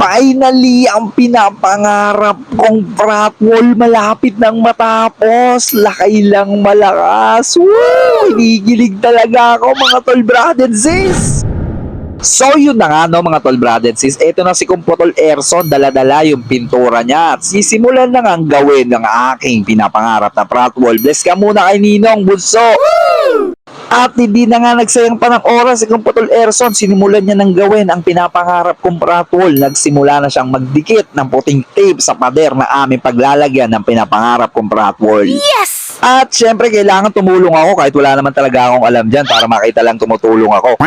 Finally, ang pinapangarap kong pratwall malapit nang matapos. Lakay lang malakas. Woo! Hinigilig talaga ako mga tol brother sis. So yun na nga no mga tol brother sis. Ito na si Kumpotol Erson, dala-dala yung pintura niya. At sisimulan na nga ang gawin ng aking pinapangarap na pratwall. Bless ka muna kay Ninong Bunso. At hindi na nga nagsayang pa ng oras si Kumpotol Erson, sinimulan niya nang gawin ang pinapangarap kong pratwall. Nagsimula na siyang magdikit ng puting tape sa pader na aming paglalagyan ng pinapangarap kong pratwall. Yes! At syempre kailangan tumulong ako kahit wala naman talaga akong alam dyan para makita lang tumutulong ako.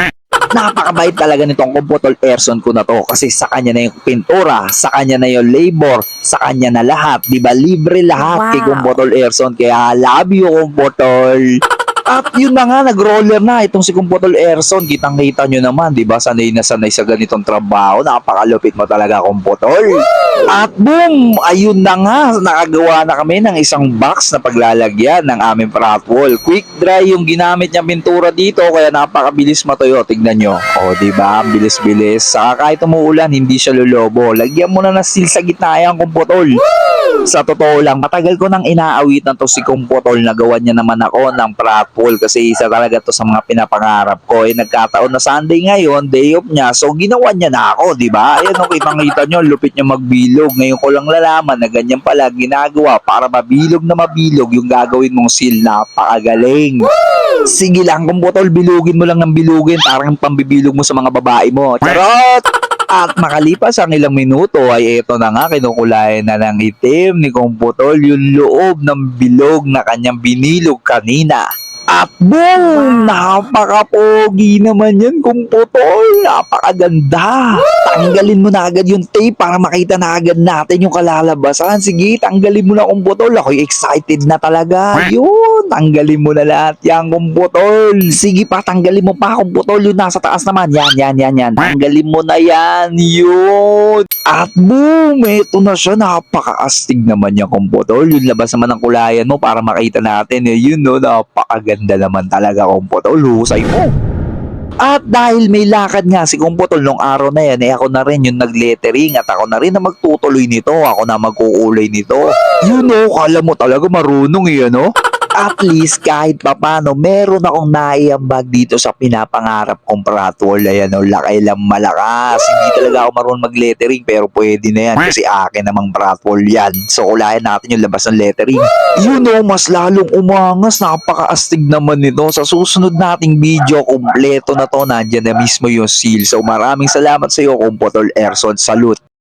Napakabait talaga nitong Kumpotol Erson ko na to kasi sa kanya na yung pintura, sa kanya na yung labor, sa kanya na lahat. Diba libre lahat kay Kumpotol Erson, kaya love you Kumpotol. At yun na nga, nag-roller na itong si Kumpotol Erson. Kitang-kita nyo naman, di ba? Sanay na sanay sa ganitong trabaho. Napakalupit mo talaga, Kumpotol. At boom! Ayun na nga, nakagawa na kami ng isang box na paglalagyan ng aming pratwall. Quick dry yung ginamit niyang pintura dito, kaya napakabilis matuyo. Tignan nyo. O, di ba? Bilis-bilis. Saka kahit umuulan, hindi siya lolobo. Lagyan mo na ng seal sa gitna yan, Kumpotol. Sa totoo lang, matagal ko nang inaawitan to si Kumpotol. Nagawa niya naman ako ng pratwall kasi isa talaga to sa mga pinapangarap ko. Nagkataon na Sunday ngayon, day off niya. So ginawa niya na ako, di ba? Ayan o, kitang-kita nyo, lupit niya magbilog. Ngayon ko lang lalaman na ganyan pala ginagawa para mabilog na mabilog yung gagawin mong seal. Napakagaling. Sige lang, Kumpotol, bilugin mo lang ng bilugin. Parang pambibilog mo sa mga babae mo. Charot! At makalipas ang ilang minuto ay ito na nga, kinukulayan na ng itim ni Kumpotol yung loob ng bilog na kanyang binilog kanina. At boom! Napaka-pogi naman yan, Kumpotol. Napakaganda. Tanggalin mo na agad yung tape para makita na agad natin yung kalalabasan. Sige, tanggalin mo na, Kumpotol. Ako'y excited na talaga. Yun, tanggalin mo na lahat yan, Kumpotol. Sige pa, tanggalin mo pa, Kumpotol. Yung nasa taas naman. Yan. Tanggalin mo na yan. Yun. At boom! Ito na siya. Napaka-astig naman yan, Kumpotol. Yung labas naman ng kulayan mo para makita natin. Yun, no? Napakaganda naman talaga, Kumpotol. Husay mo. At dahil may lakad nga si Kumpotol nung araw na yan, ako na rin yung nag-lettering at ako na rin na magtutuloy nito. Ako na magkukulay nito. Yun o, kala mo talaga marunong no? At least kahit papano, meron akong naiambag dito sa pinapangarap kong pratwall. Ayan o, lakay lang malakas. Hindi talaga ako marunong mag-lettering pero pwede na yan kasi akin namang pratwall yan. So kulayan natin yung labas ng lettering. Yun o, mas lalong umangas. Napaka-astig naman nito. Sa susunod nating video, kumpleto na to. Nandiyan na mismo yung seal. So maraming salamat sa iyo, Kumpotol Erson. Salute!